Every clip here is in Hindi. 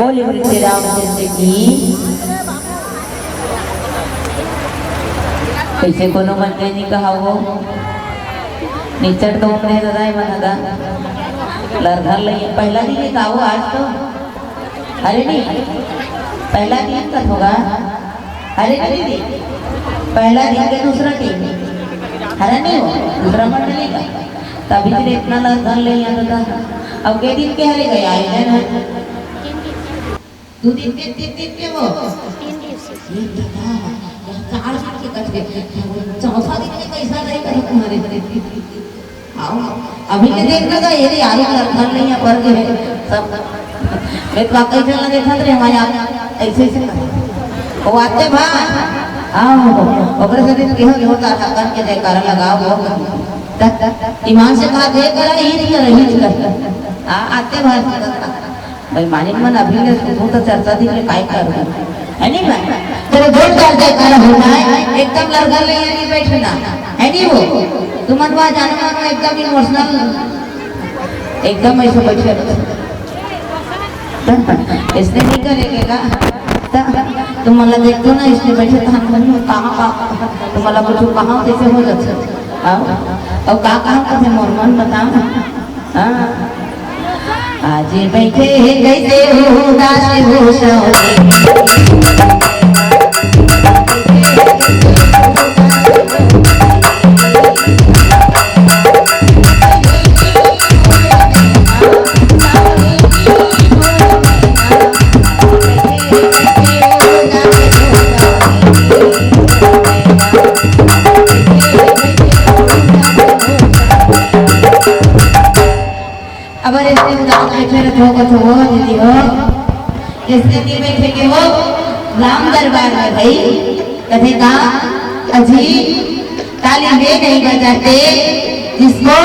बोले श्री रामचंद्र की। कैसे कोनो मन के नहीं कहा वो निचट तो हमने दादा मना लड़घर ले पहला दिन का हो आज तो। अरे नहीं पहला दिन का होगा। अरे दीदी पहला दिन के दूसरा टीम अरे नहीं हो दूसरा मंडली का तभी तो इतना लड़घर ले आता था। अब के दिन के हरे गए आए हैं ना 2 दिन के 3 दिन के वो 3 दिन से चौथा दिन में कैसा रहेगा तुम्हारे अभी के देख लगा ये आलू लड़घर नहीं है पर के सब मैं तो कैसे ना देखा रे हमारे ऐसे ऐसे वो आते भा आओ ओकरे से दिन केहो होता था कर के जयकारा लगाओ ईमान से कहा दे करा ही कर आते भा भाई मानिक मन अभी ने तो चर्चा दी के काय कर है नहीं भाई तेरे जोरदार जयकारा होना है एकदम लड़घर ले नहीं बैठना है नहीं वो तुम मनवा जाने मानो एकदम इमोशनल एकदम ऐसे बैठे इसने नहीं करेगा तुम मला देखते ना इसने बैठे कहाँ तुम मला कुछ कहाँ कैसे हो जाता और कहाँ कैसे मोर मन बताओ हाँ आज बैठे कैसे हो दास हो दीदी हो इसने बैठे के हो राम दरबार में भाई कथे का अजी ताली वे नहीं बजाते जिसको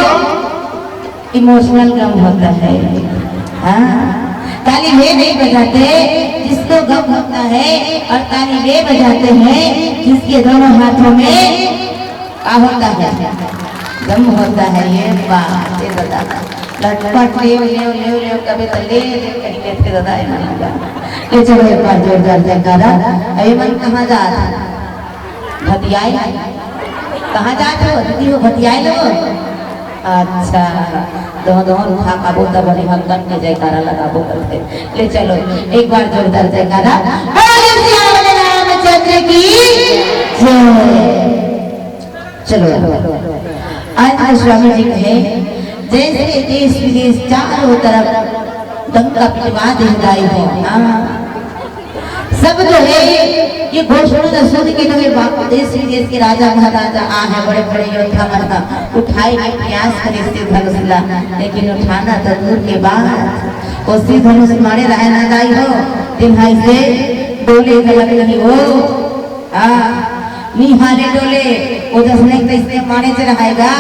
इमोशनल गम होता है। हाँ ताली वे नहीं बजाते जिसको गम होता है और ताली वे बजाते हैं जिसके दोनों हाथों में क्या होता है गम होता है। ये बात ये बताता लटपट ले कभी तो ले कहीं लेते दादा है ना ले चलो एक बार जोरदार जयकारा। अरे मन कहाँ जा रहा भतियाई कहाँ जा रहे हो दीदी हो भतियाई लो अच्छा दोनों उठा का बोलता बड़ी भगवान के जयकारा लगाबो करते ले चलो एक बार जोरदार जयकारा रामचंद्र की चलो आज स्वामी जी कहे जैसे देश विदेश चारों तरफ दंगा पिटवा दिखाई हो सब जो है ये घोषणा सुन के जो देश विदेश के राजा महाराजा आ है बड़े बड़े योद्धा मरना उठाए के प्रयास करे से धनुषला लेकिन उठाना तो दूर के बाद उसी धनुष मारे रहना दाई हो दिहाई से डोले गलत नहीं हो निहारे डोले वो दसने कैसे मारे से रहेगा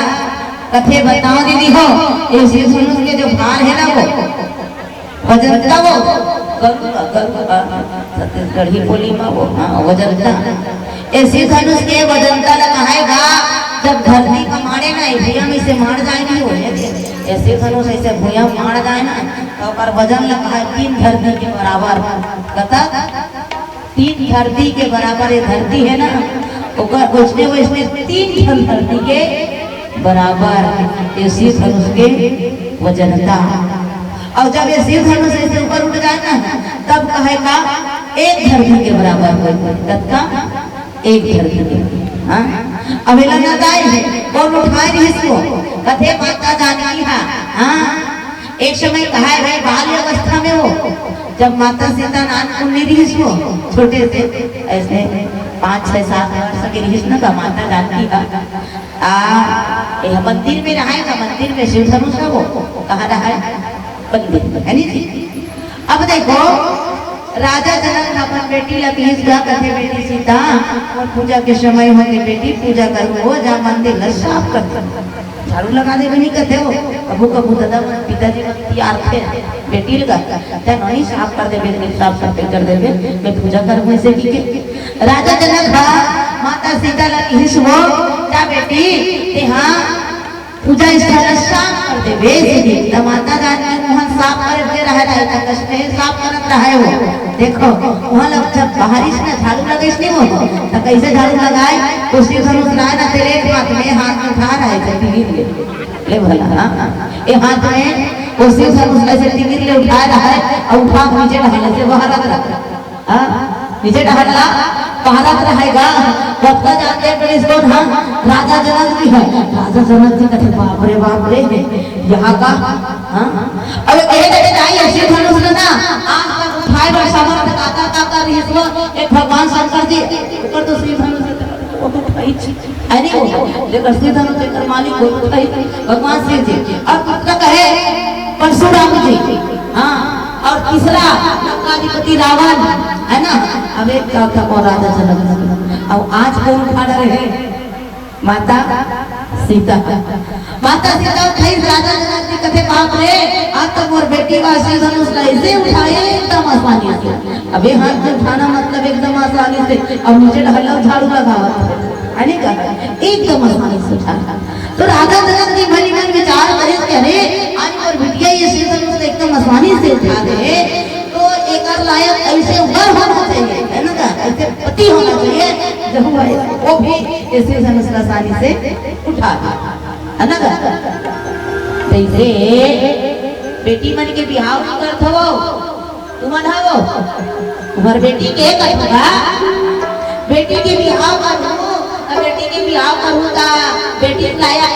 कथे बताओ दीदी हो ये धनुष के जो भार है ना वो वजनता वो छत्तीसगढ़ी बोली में वो वजनता ऐसे धनुष के वजनता लगाएगा जब धरती का मारे ना भैया में से मार जाए नहीं हो ऐसे धनुष ऐसे भैया मार जाए ना तो पर वजन लगा है 3 धरती के बराबर कथा 3 धरती के बराबर ये धरती है ना उसने 3 धरती के बराबर ये शिव धनुष के वजनता। और जब ये शिव धनुष से ऊपर उठ जाए ना तब कहेगा 1 धरती के बराबर तब का 1 धरती के हाँ अवेला ना दाई है और उठाए रही इसको कथे माता जानकी हाँ एक समय कहा है बाल अवस्था में हो जब माता सीता नान कुंडी रही इसको छोटे से ऐसे 5, 6, 7 वर्ष की रही ना का माता जानकी का यह मंदिर में रहा है मंदिर में शिव धनुष है वो कहाँ रहा है मंदिर में है नहीं। अब देखो राजा जनक अपन बेटी लगी कहते बेटी सीता और पूजा के समय होते बेटी पूजा करो हो जा मंदिर साफ कर झाड़ू लगा दे नहीं कहते हो कबू दादा पिताजी तैयार थे बेटी लगा क्या नहीं साफ कर दे साफ सफाई कर दे मैं पूजा करूँ ऐसे ठीक है। राजा जनक माता सीता लगी हिस्सो क्या बेटी हाँ पूजा स्थल साफ कर दे माता जानकी मोहन साफ करके रह रहा है कष्ट है साफ करत रहा है वो देखो वहां लग जब बाहरिश में झाड़ू लगे नहीं वो तो कैसे झाड़ू लगाए उसी धनुष लाए ना तेरे एक हाथ में उठा रहा है टिगिर ले भला हां ये हाथ में उसी धनुष ऐसे टिगिर ले उठा रहा है और उठा नीचे ढालने से बाहर रख रहा हां नीचे ढालना भारत रहेगा बता जानते हैं इसको हाँ राजा जनक जी है राजा जनक जी कहते बाप रे यहाँ का हाँ अब कहे जाइए ऐसे धनुष लेना आज तक उठाए बड़ा सामर्थ काका रिश्व एक भगवान शंकर जी ऊपर तो श्री धनुष वो तो उठाई है नहीं वो लेकर श्री धनुष लेकर मालिक को उठाई भगवान शिव जी अब पुत्र कहे परशुराम जी हाँ और तीसरा लंकाधिपति रावण है ना अब एक था और राजा जनक अब आज कौन उठा रहे माता सीता उठाई राजा जनक जी कहते बाप रे आज तक और बेटी का श्री धनुष ऐसे उठाए एकदम आसानी से अबे हाथ से उठाना मतलब एकदम आसानी से अब नीचे ढाला झाड़ू लगावा है नहीं का एकदम आसानी से उठा तो राजा जनक जी भली मन विचार करे कि अरे आज और बिटिया ये श्री धनुष एकदम आसानी से उठा दे तो एक लायक ऐसे वर होना चाहिए है ना ऐसे पति होना चाहिए जब वो भी ऐसे धनुष आसानी से उठा दे है ना ऐसे बेटी मन के बिहाव नहीं करत हो तुम अढ़ाओ तुम्हार बेटी के करूँगा बेटी के बिहाव करूँ बेटी के बिहाव करूँ ता बेटी लाया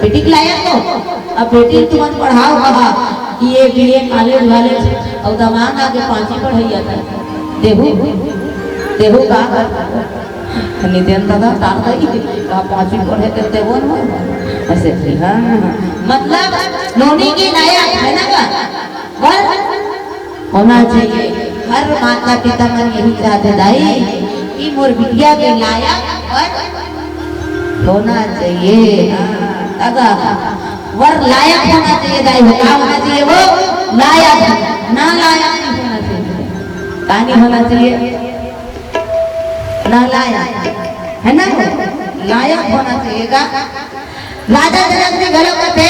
बेटी लाया तो अब बेटी तुम पढ़ाओ कहा ये बीए कॉलेज वाले और दमाग आगे पांची पढ़ाई था देहू का निदेन दादा तारता ही का पांची पढ़े करते वो ना ऐसे हां मतलब नोनी की लायक है ना का होना चाहिए हर माता पिता मन यही चाहते दाई कि मोर बिटिया के लायक होना चाहिए अगर वर लायक होना चाहिए दाई क्या होना चाहिए वो लायक ना लायक नहीं होना चाहिए कहानी होना चाहिए ना लायक है ना लायक होना चाहिएगा राजा जनक जी घर कहते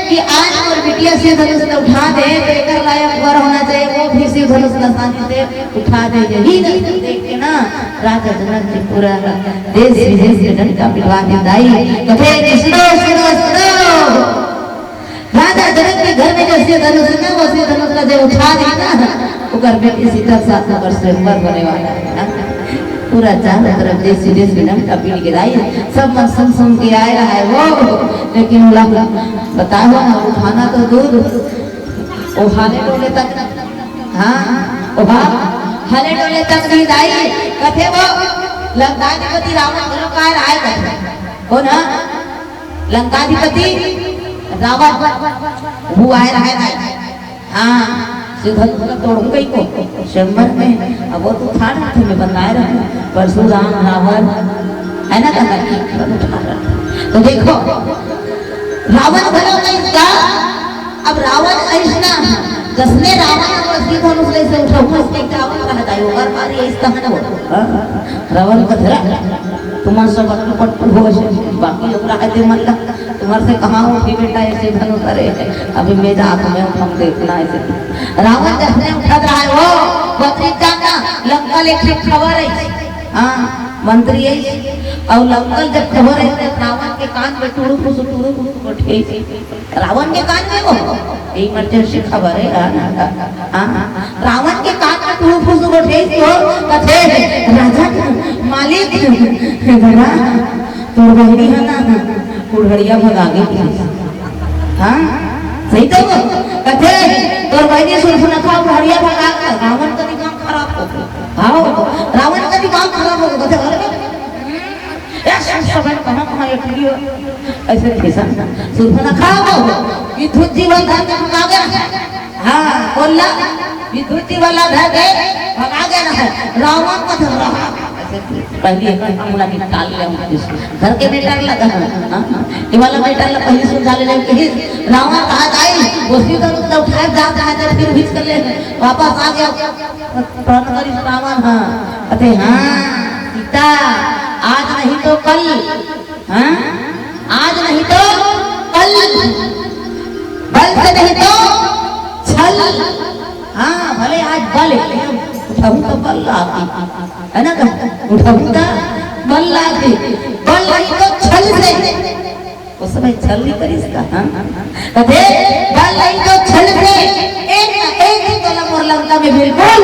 कि आज और बिटिया से धनुष उठा दे तो एक लायक वर होना चाहिए वो भी से धनुष आसानी से उठा दे यही नहीं देख के ना राजा जनक जी पूरा देश विदेश के जन का पिलवा के दाई कहते सुनो राजा जनक के घर में जैसे धनुष है वो से धनुष का जो उठा दे ना वो घर में किसी तरह साथ वर्ष से ऊपर होने वाला है ना पूरा चारों तरफ देश विदेश में नमका पीढ़ी के दाई सब मन सुन के आए रहा है वो लेकिन बताओ ना उठाना तो दूर वो हाले डोले तक हाँ वो हाले डोले तक नहीं दाई कथे वो लंकाधिपति रावण घरों का आए करते कौन है लंकाधिपति रावण वो आए रहा है हाँ सीधा तोड़ गई को शंबर में अब वो तो था ना में बनाए रहे परशुराम रावण है ना तो देखो रावण भला इसका अब रावण ऐसा जसने रावण और सीधा मुझे से उठा हुआ इसके रावण का हटाई होगा मारी इसका है ना वो रावण का धरा तुम्हार सब पट हो बाकी लोग रहते मतलब तुम्हारे से कहाँ उठी बेटा ऐसे धनुष करे अभी मेरा आँख में हम देखना ऐसे रावण जैसे उठा रहा है वो बकरी जाना लंका लेके खबर है हाँ मंत्री है और लंकल जब खबर है रावण के कान में टूड़ू फूस उठे रावण के कान में वो इमरजेंसी खबर है हाँ रावण के कान में टूड़ू फूस उठे तो कथे राजा मालिक तो बहरी है ना कुड़हड़िया भगा गई हाँ सही तो कहते तोर बहनी सुनखा कुड़हड़िया भगा रावण का दिमाग खराब हो गया हाँ रावण का दिमाग खराब हो गया कहते कहाँ ऐसे सुनखा हो विद्युत जीवन भगा गया हाँ बोला विद्युत जीवन भगा गया ना रावण का धर रहा पहले हमला निकाल ले घर के बेटा लगा ये वाला बेटा ला पहले सुझा ले कहीं रावण कहा जाए वो सीधा तो उठा जाता है फिर भीच कर ले वापस आ गया प्राण करी रावण हां कहते हां सीता आज नहीं तो कल हां आज नहीं तो कल बल से नहीं तो छल। हाँ भले आज बल है, उठाऊ तो बल लागी है ना, उठाऊ तो बल लागी, बल नहीं तो छल से। उस समय छल नहीं करी इसका। हाँ कहे बल नहीं तो छल से एक ही कलम और लंका में बिल्कुल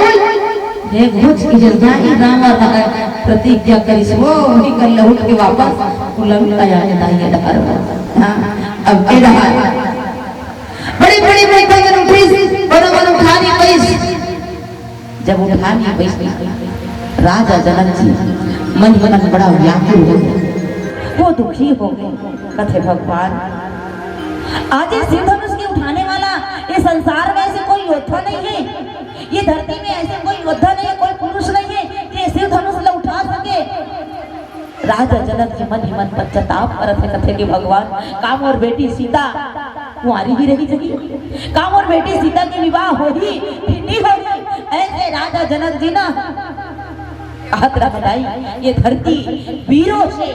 एक भुज की जर्दाई राम और प्रतिज्ञा करी वो निकल ले उठ के वापस लंका जाने दाहिने डकार। हाँ अब के रहा बड़ी बड़ी बैठक उठी, बड़ो बड़ो उठानी पैस। जब उठानी पैस राजा जनक जी मन मन बड़ा व्याकुल हो गए, वो दुखी हो गए। कथे भगवान आज इस धनुष के उठाने वाला ये संसार में ऐसे कोई योद्धा नहीं है, ये धरती में ऐसे कोई योद्धा नहीं है, कोई पुरुष नहीं है कि ऐसे धनुष ले उठा सके। राजा जनक जी मन ही मन पश्चाताप करते हैं। कथे कि भगवान काम और बेटी सीता कुंवारी भी रही थी, काम और बेटी सीता के विवाह हो ही नहीं होगी। ऐसे राजा जनक जी ना हाथ रखताई ये धरती वीरों से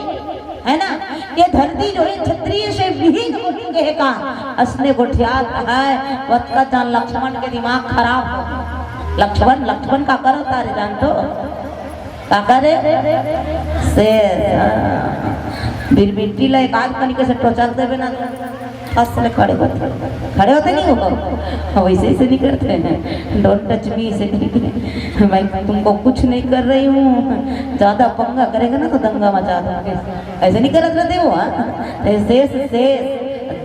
है ना, ये धरती जो है क्षत्रिय से विहीन होके का असने गोठियात है। वत्ता जान लक्ष्मण के दिमाग खराब हो। लक्ष्मण का करो तारे जान तो का करे से बिरबिटी ला एक आध कनिके से टोचल देवे ना असले खड़े होते नहीं होगा वैसे ऐसे नहीं करते हैं। डोंट टच मी से नहीं, मैं तुमको कुछ नहीं कर रही हूँ, ज्यादा पंगा करेगा ना तो दंगा मचा दूंगे, ऐसे नहीं करते रहते वो। ऐसे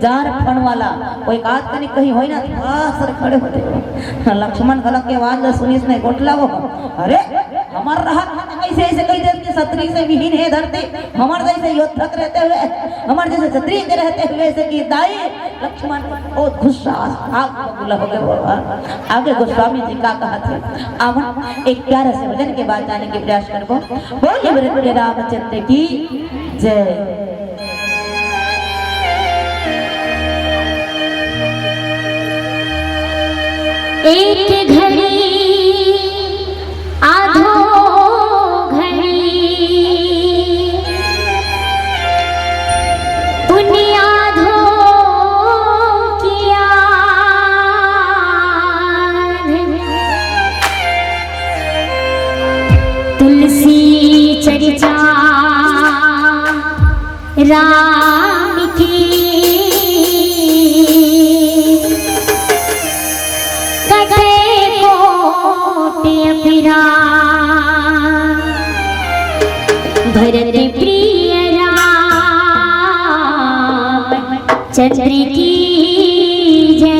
जार फण वाला कोई काज कनी कहीं होई ना सर खड़े होते हो। लक्ष्मण गलत के आवाज ले सुनी इसने गोटला वो अरे हमार रहा ऐसे ऐसे कई देश के क्षत्रिय से विहीन है धरती, हमार जैसे योद्धक रहते हुए, हमार जैसे क्षत्रिय के रहते हुए ऐसे की दाई। लक्ष्मण बहुत गुस्सा आग बबूला हो गए। आगे गोस्वामी जी का कहा थे अब एक प्यारे से भजन के बाद जाने के प्रयास करबो। बोलिए वृंद रामचंद्र की जय। एक घड़ी आधो घड़ी पुण्य आधो किया तुलसी चर्चा राम की भरत प्रिय राम चंद्र की जय।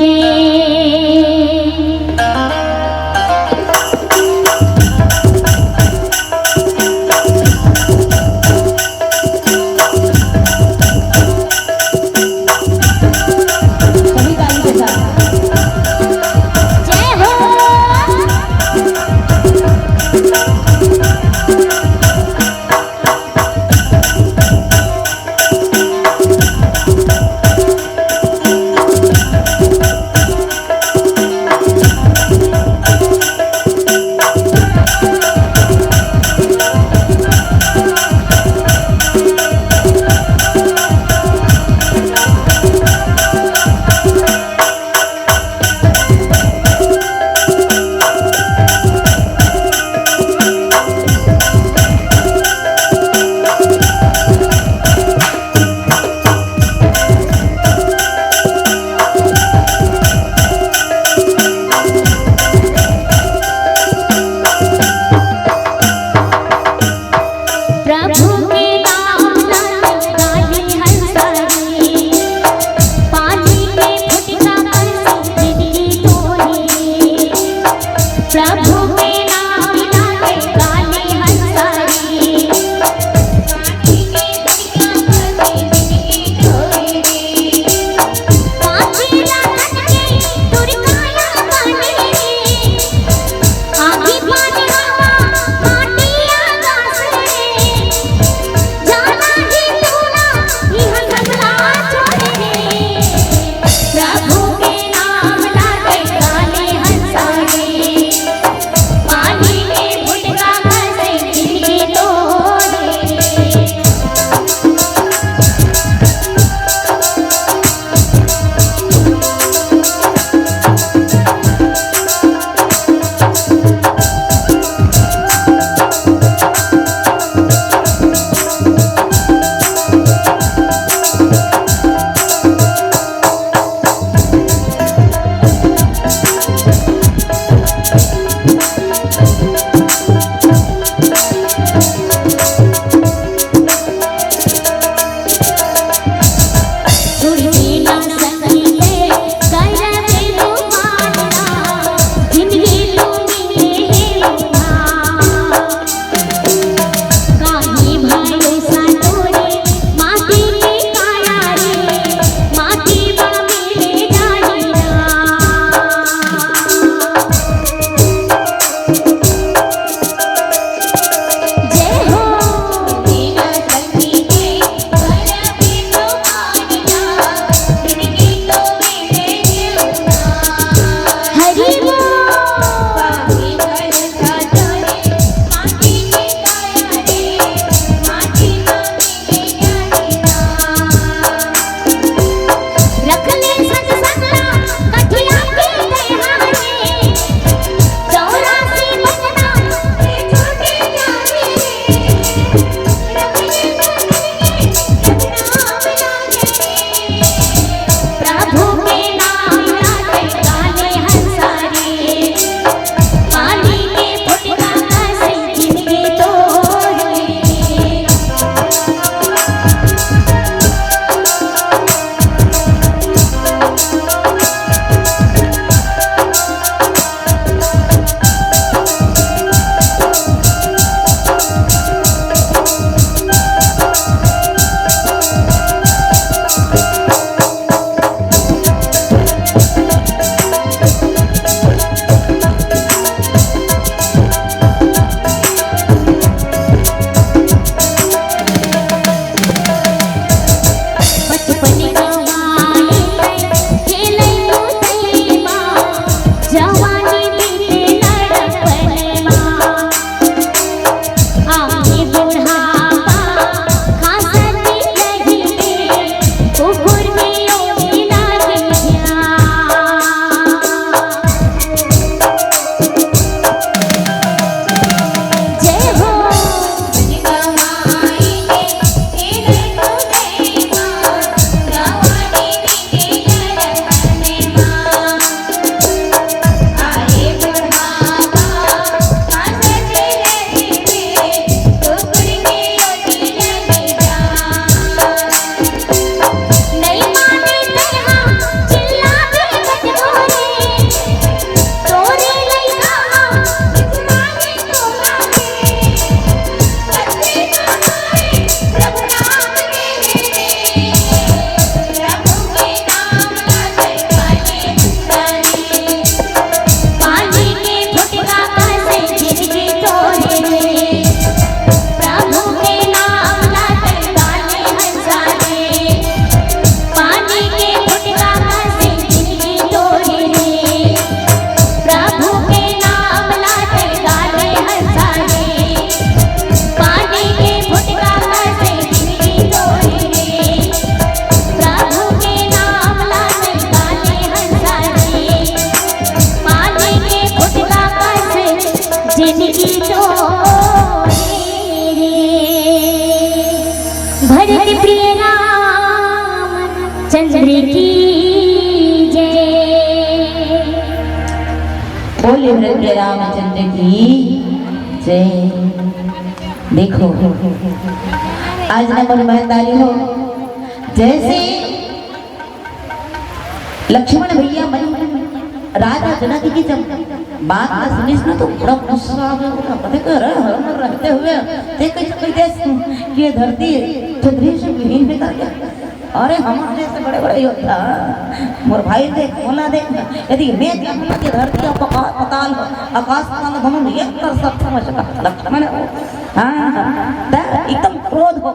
जिनकी चोरी रे भरत प्रिय राम चंद्र की जय। बोले भरत रामचंद्र की जय। देखो आज नंबर 42 हो, जैसे लक्ष्मण भैया राजा जनक की जब बात ना सुनिस ना तो बड़ा गुस्सा आ गया। पता कर रहते हुए देख ये धरती चंद्री से विहीन में कर गया। अरे हमारे से बड़े बड़े योद्धा मोर भाई देख मोला देख, यदि मैं की धरती पताल आकाश पाताल हम एक कर सकते लक्ष्मण। हाँ एकदम क्रोध हो।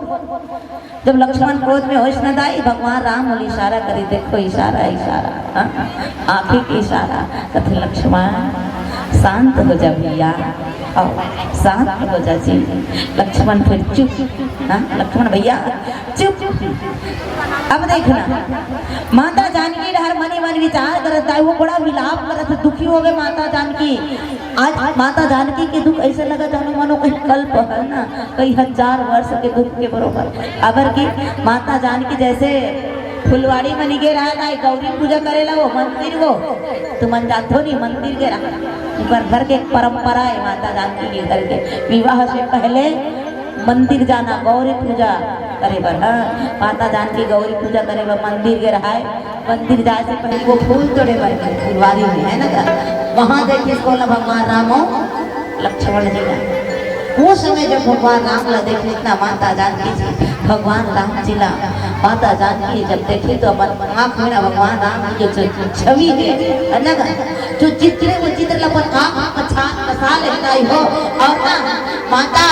जब लक्ष्मण क्रोध में होश न दाई भगवान राम बोले इशारा करी, देखो इशारा इशारा आंखें की इशारा कथे लक्ष्मण शांत हो जा भैया, और शांत हो जा जी। लक्ष्मण फिर चुप। लक्ष्मण भैया चुप। अब देखना माता जानकी हर मनी मन विचार करता है, वो बड़ा विलाप करत दुखी हो गए माता जानकी। आज माता जानकी के दुख ऐसे लगा जानो मानो कहीं कल्प है ना, कई हजार वर्ष के दुख के बरोबर। अगर की माता जानकी जैसे फुलवाड़ी में निगे रहा था गौरी पूजा करेला वो मंदिर, वो तो मन जातो नहीं मंदिर के रहा घर के परंपरा है। माता जानकी के घर के विवाह से पहले मंदिर जाना गौरी पूजा करे बर। माता जानकी गौरी पूजा करे बर मंदिर के रहा है। मंदिर जाए से पहले वो फूल तोड़े बर फुलवाड़ी में है ना, वहां देखिए बोला भगवान राम लक्ष्मण जी का। वो समय जब भगवान राम ला देखे इतना माता जानकी जी भगवान राम जी ला माता जानकी जब देखी तो अपन आँख में ना भगवान राम की जो छवि है ना, जो चित्र वो चित्र अपन आँख बसा लेता ही हो। और ना माता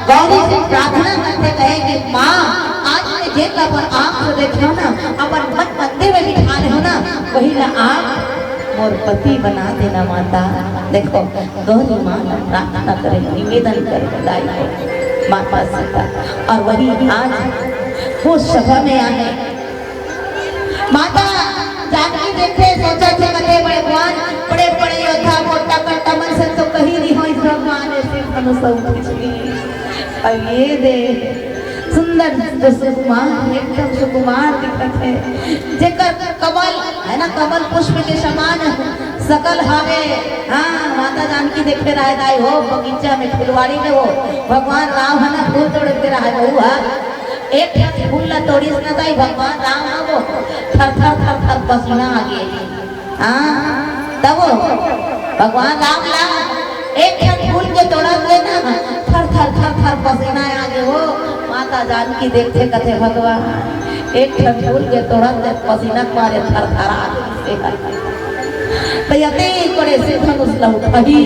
गौरी से प्रार्थना करते कहे कि माँ आज मैं जेल अपन आँख से देखो ना, अपन मन मंदिर में बिठा ले हो ना, वही ना आँख मोर पति बना देना माता। देखो गौरी माँ प्रार्थना करे निवेदन करे दाई को माता सीता। और वही आज वो सभा में आए माता जानकी देखे सोचा थे कटे बड़े भगवान बड़े बड़े योद्धा मोटा कट्टा मन से तो कहीं नहीं हो इस भगवान ऐसे मनुष्य पिछली। और ये दे सुंदर सुकुमार एकदम सुकुमार दिखत है, जेकर कमल है ना कमल पुष्प के समान सकल हवे। हाँ माता जानकी देखे रहे दाई हो बगीचा में फुलवाड़ी में वो भगवान राम है ना फूल तोड़ के रहा है। एक फूल ला तोड़ी ना दाई भगवान राम है वो थर थर थर थर पसीना आ गए। हाँ तब भगवान राम ला एक फूल के तोड़ा लेना थर थर थर थर पसीना आ गए। वो माता जानकी देखते कथे भगवान एक फूल के तोड़ा पसीना मारे थर थर आ गए। तो यते करे से धनुष ला उठाई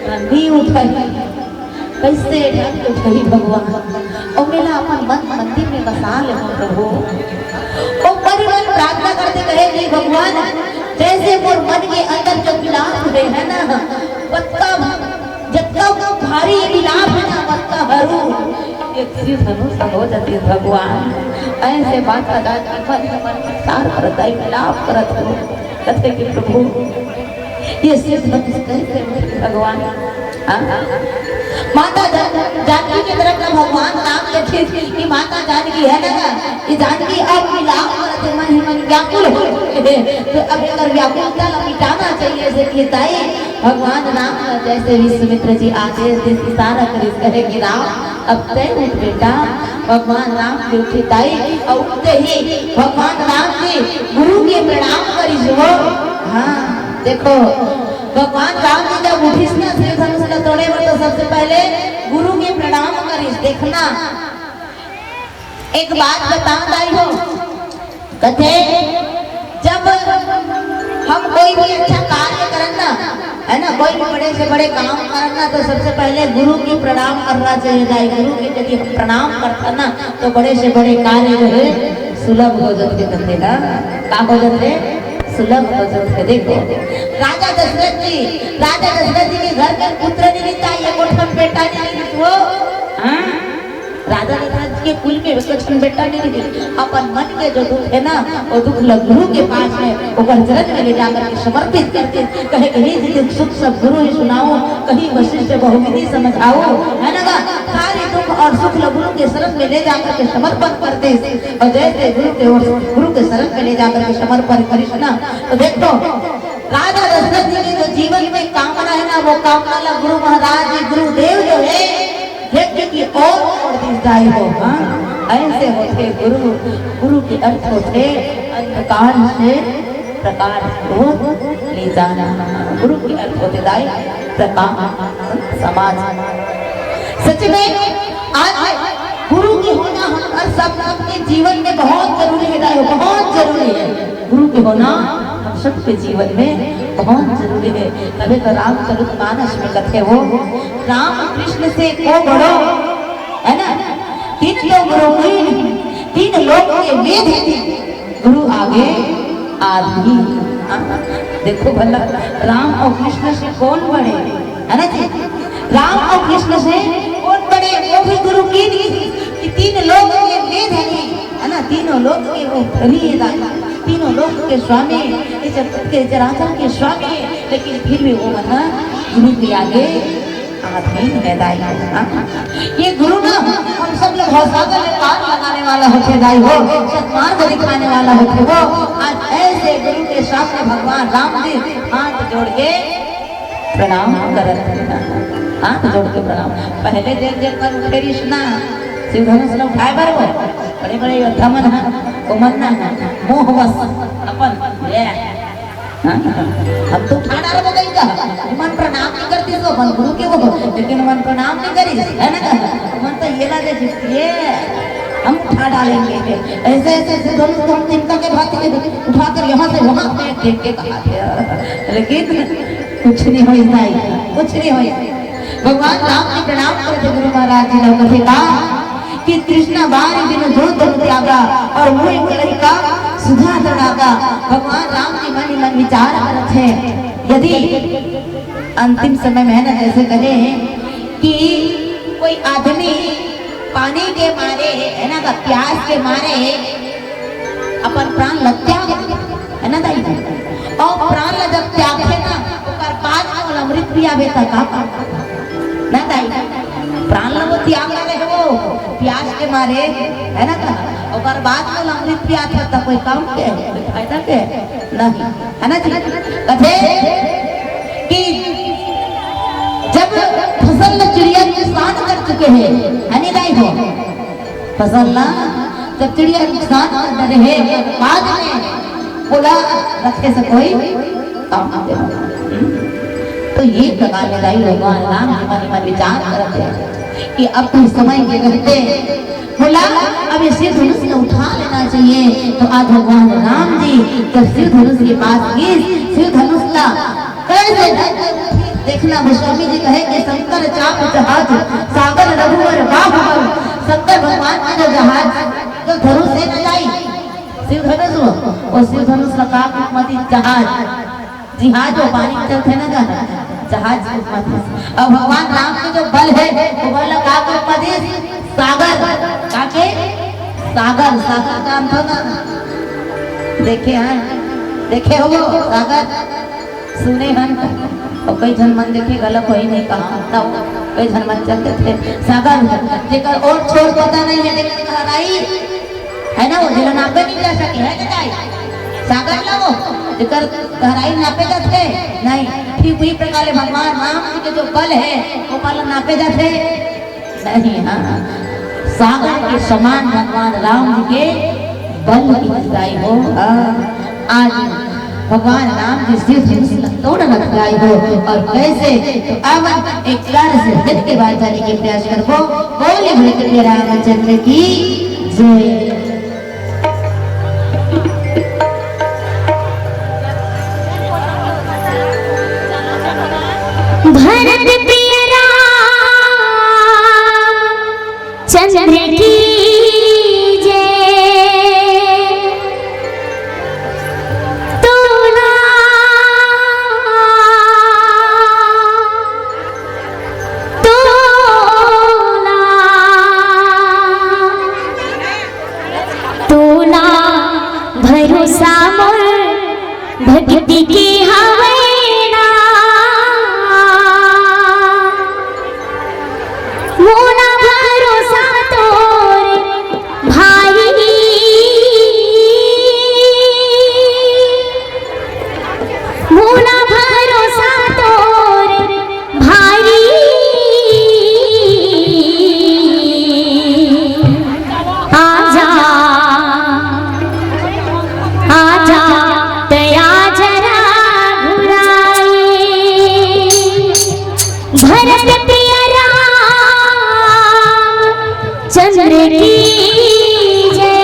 नहीं उठाई कैसे उठाई भगवान और मेला अपन मन मंदिर में बसा ले प्रभु। और बड़ी मन प्रार्थना करते कहे कि भगवान जैसे मोर मन के अंदर जो विलाप है ना पत्ता जत्ता भारी विलाप है ना पत्ता हरू एक सी धनुष हो जाती भगवान। ऐसे माता जानकी मन सार करता है विलाप करत हो कहते कि प्रभु ये सिर्फ कैसे भगवान। माता जानकी की तरफ ना भगवान राम देखे कि माता जानकी है ना ये जानकी अब विलाप करते मन ही मन व्याकुल हो तो अब अगर व्याकुलता मिटाना चाहिए ऐसे कि ताई भगवान राम जैसे विश्वामित्र जी आदेश दे इशारा करे कहे कि राम अब तय उठ बेटा। भगवान राम की उठी ताई और उठते ही भगवान राम के गुरु के प्रणाम करी जो। हाँ देखो भगवान राम जी जब उठिस ना श्री धनुष का तोड़े में तो सबसे पहले गुरु के प्रणाम करिस। देखना एक बात बता दाई हो कथे जब हम कोई भी अच्छा कार्य करना है ना कोई भी बड़े से बड़े काम करना तो सबसे पहले गुरु की प्रणाम करना चाहिए दाई। गुरु की यदि हम प्रणाम करता ना तो बड़े से बड़े कार्य जो है सुलभ हो जाते करते ना का हो जाते सुलभ हो जाते। देखो राजा दशरथ जी के घर के पुत्र नहीं चाहिए कोठम बेटा नहीं वो राजा दशरथ के कुल में कुछ बेटा नहीं रही। अपन मन के जो दुख है ना वो दुख गुरु के पास में ओकर चरण में ले जाकर के समर्पित करके कहे कहीं दुख सुख सब गुरु ही सुनाओ, कहीं वशिष्ठ बहुविधि समझाओ, है ना। सारे दुख और सुख गुरु के शरण में ले जाकर के समर्पण करते और जैसे गुरु के शरण में ले जाकर के समर्पण करिस ना तो देखो राजा दशरथ जी के जो जीवन में कामना है ना वो कामना गुरु महाराज जी गुरुदेव जो है की और दिशदाई हो। ऐसे होते गुरु, गुरु के अर्थ होते अंधकार से प्रकाश को ले जाना। गुरु के अर्थ होते दाई प्रकाश समाज। सच में आज गुरु की होना हम सबके जीवन में बहुत जरूरी है दाई, बहुत जरूरी है। गुरु के होना हम सबके जीवन में बहुत जरूरी है। तभी तो रामचरितमानस में कथे वो राम कृष्ण से को बड़ो, है ना। तीन तो गुरु तीन लोग के वेद गुरु आगे आदमी। देखो भला राम और कृष्ण से कौन बड़े, है ना जी। राम और कृष्ण से कौन बड़े, वो भी गुरु की कि तीन लोग के वेद है ना। तीनों लोग के वो धनी है, तीनों लोग के स्वामी, इस जगत के चराचर के स्वामी, लेकिन फिर भी वो बना गुरु के आगे आदमी है दाई। ये गुरु ना हम सब लोग हौसला में पार लगाने वाला होते दाई हो, सत्मार्ग दिखाने वाला होते हो। आज ऐसे गुरु के सामने भगवान राम जी हाथ जोड़ के प्रणाम करते, हाथ जोड़ के प्रणाम। पहले देर देर पर उठे रिश्ना शिव धनुष लोग उठाए बार वो बड़े बड़े योद्धा मन है, वो मनना है मोहवश अपन ये हम तो उठा डाल गई का मन प्रणाम नहीं करती तो मन गुरु के वो, लेकिन मन प्रणाम नहीं करी, है ना। मन तो ये ला दे ये हम उठा डालेंगे। ऐसे ऐसे दोनों हम चिंता के भात उठाकर यहाँ से वहाँ फेंक के कहा, लेकिन कुछ नहीं हो, कुछ नहीं हो। भगवान राम ने प्रणाम करते गुरु महाराज जी ने कहे कहा कि कृष्ण बारी दिन जो धन त्यागा और मुझे कलही का सुधा चढ़ागा। भगवान राम जी मन मन विचार करते हैं, यदि अंतिम समय में ना जैसे कहे कि कोई आदमी पानी के मारे, है ना, प्यास के मारे अपन प्राण लग त्याग, है ना दाई, और प्राण जब त्याग है ना ओकर बाद में अमृत भी आवे तक ना दाई। प्राण वो त्याग रहे हो प्यास के मारे, है ना, और बाद में अमृत भी आता था, कोई काम के फायदा के नहीं, है ना जी। कथे कि जब फसल चिड़िया नुकसान कर चुके हैं, है नहीं दाई हो, फसल ना जब चिड़िया नुकसान कर रहे हैं बाद में बोला रखे से कोई काम दे। तो ये प्रकार में दाई भगवान राम मन विचार करते हैं कि अब तो समय के रहते बोला अब ये शिव धनुष ने उठा लेना चाहिए। तो आज भगवान राम जी जब शिव धनुष के पास गए, शिव धनुष का कैसे देखना गोस्वामी जी कहे कि शंकर चाप जहाज सागर रघुवर बाहुबल। शंकर भगवान का जो जहाज जो धनुष से जाई शिव धनुष, वो शिव धनुष का काम मती जहाज, जहाज वो पानी में चलते ना जहाज। और भगवान राम के जो बल है वो बल का मती सागर, काके सागर, सागर का अंत ना देखे हैं, देखे हो सागर, सुने हैं। और कई जन मन देखे गलत हो ही नहीं कहा था, कई जन मन चलते थे सागर जेकर और छोड़ पता नहीं है, लेकिन गहराई है ना, वो जिला नापे नहीं जा सके, है ना सागर ना वो जेकर गहराई नापे जाते नहीं। ठीक वही प्रकार भगवान राम के जो बल है वो बल नापे जाते नहीं। हाँ, सागर के समान भगवान राम जी के बल की गहराई हो। आज भगवान राम जी शिव तोड़ लगाई हो और कैसे, तो अब एक प्यार से हित के बाद जाने के प्रयास करो। बोले भले रामचंद्र की जय। भरत प्रिय राम चंद्र की भरत प्रिय राम चंद्र की जय।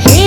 हे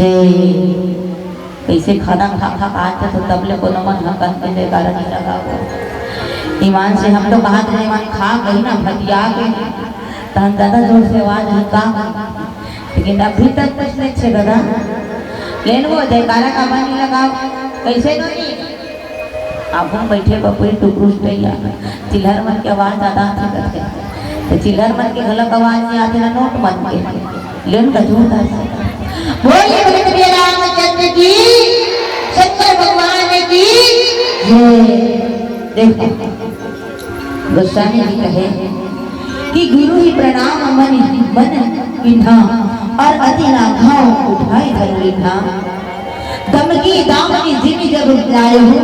जे कैसे खाना खा खा आते तो तबले को नमन हकन के ले कारण नहीं लगा वो ईमान से हम तो कहा थे ईमान खा गई ना भटिया के तहन ज्यादा जोर से आवाज हल्का लेकिन अभी तक कुछ नहीं छे दादा लेन वो जयकारा का बानी लगाओ कैसे नहीं आप हम बैठे बपुरी टुकरूस पे या चिल्हर मन की आवाज ज्यादा आती करते तो चिल्हर मन की गलत आवाज नहीं आती ना नोट मन के लेन का झूठ है बोलिए बोले रामचंद्र की शंकर भगवान की देखो गोस्वामी जी कहे कि गुरु ही प्रणाम मन विधा और अति लाघव उठाए धरुली धाम दमकी दामनी जिमी जब जाए हो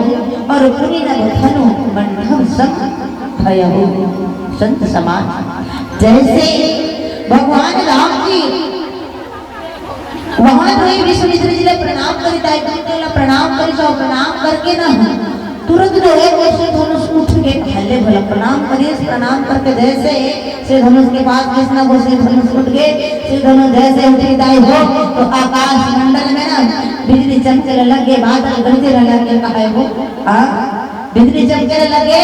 और पुनि नभ धनु मंडम संग भय हो संत समाज जैसे भगवान राम जी वहां तो विश्वामित्र जी ने प्रणाम करी ताई तुमने प्रणाम करी जाओ प्रणाम करके ना तुरंत जो है वैसे धनुष उठ के पहले भला प्रणाम करिए प्रणाम करके जैसे श्री धनुष के पास कृष्ण को श्री धनुष उठ के श्री धनुष जैसे उठी दाई हो तो आकाश मंडल में ना बिजली चमकने लगे बादल गरजने लगे कहा है वो बिजली चमकने लगे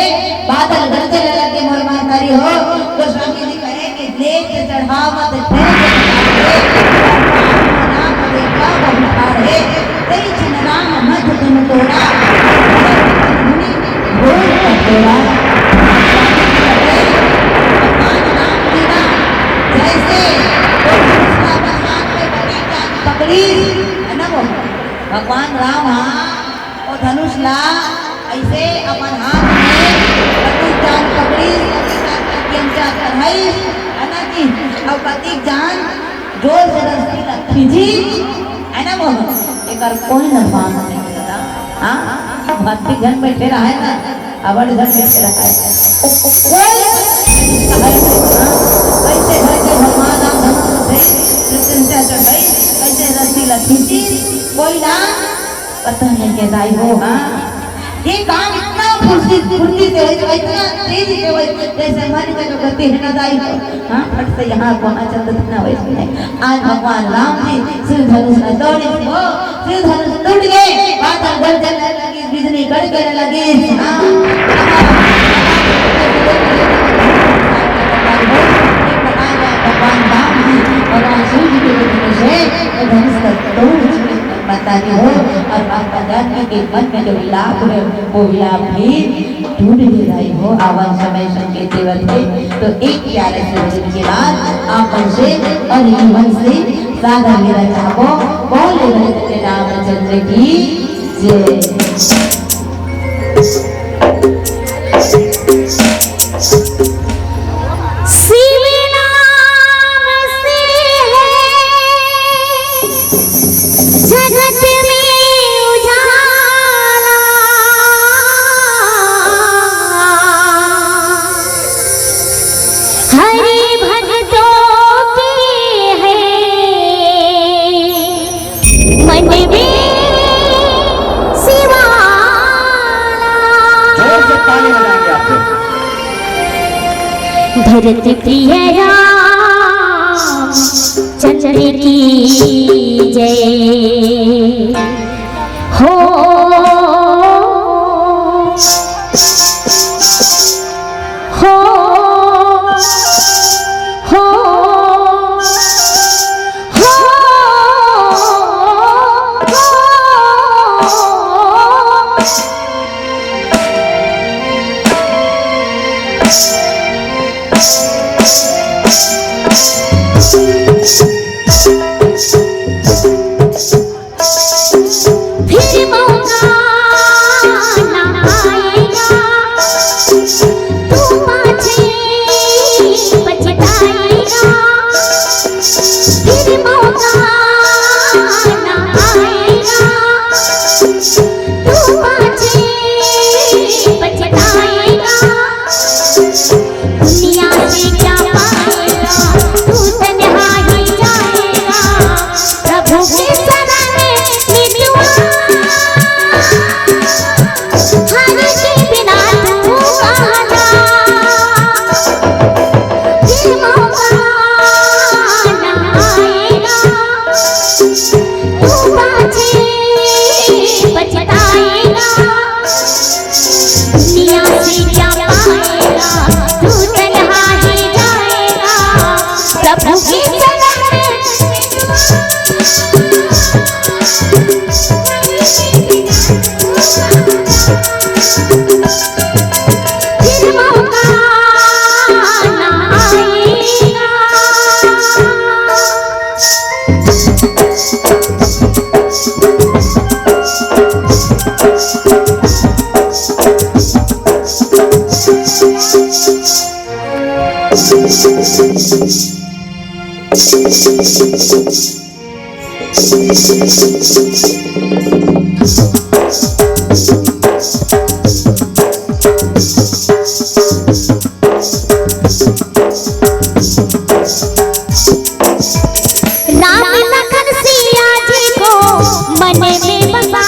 बादल गरजने लगे मोर मातारी हो तो स्वामी जी कहे कि देख चढ़ावत तेरी चिन्हराम मत तुम तोड़ा जैसे पकड़ी है ना वो भगवान राम और धनुष ला ऐसे अपन हाथ में जान पकड़ी है ना जी और प्रतीक जान जोर से रस्सी खींची है ना वो एक कोई नफा नहीं करता हाँ भक्ति घर बैठे रहा है ना अवड़ घर बैठे रहा है कैसे घर के भगवान राम कैसे रस्सी लखींची कोई ना पता नहीं के दाई हो हाँ ये काम इतना फुर्ती से इतना तेजी से जैसे मन का जो गति है ना दाई हो हाँ फट से यहाँ कोना चलते ना वैसे नहीं आज भगवान राम जी श्री धनुष में दौड़े हो श्री धनुष टूट गए बादल गरजने लगी बिजली कड़कने लगी भगवान राम जी और शिव जी के धनुष से धनुष का तोड़ बताती हो और माता जानकी के मन में जो विलाप है वो विलाप भी ढूंढ ले रही हो आवन समय संकेत थे तो एक प्यारे से भजन के बाद आप से और मन से साधा मेरा चाहो बोले भजन रामचंद्र की जय धरती प्रिय राम चंद्र की जय हो तू पाछे पछताएगा, दुनिया से क्या पाएगा, तू तन्हा ही जाएगा, प्रभु की शरण में फिर मौका ना आएगा। राम लखन सिया जी को मन में बसा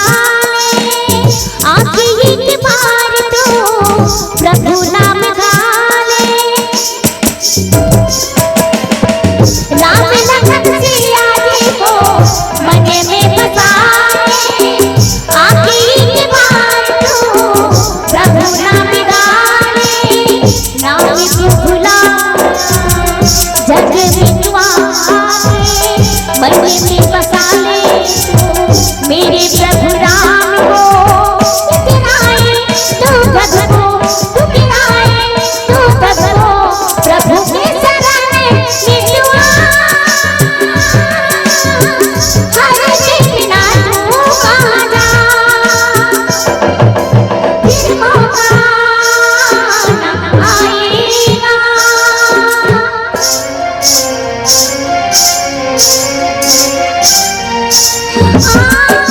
ले, आंखें एक बार तो प्रभु नाम गा ले। राम लखन सिया जी को मन में बसा ले, आंखें एक बार तो प्रभु नाम गा ले। नाम को भुला जग में तू आके मन में बसा ले, मेरे प्रभु राम को गिराए तू भक्त को, तू गिराए तू भक्त को, प्रभु के शरण में तू आ, हर देखना तू आ जा, फिर मौका ना आएगा। आ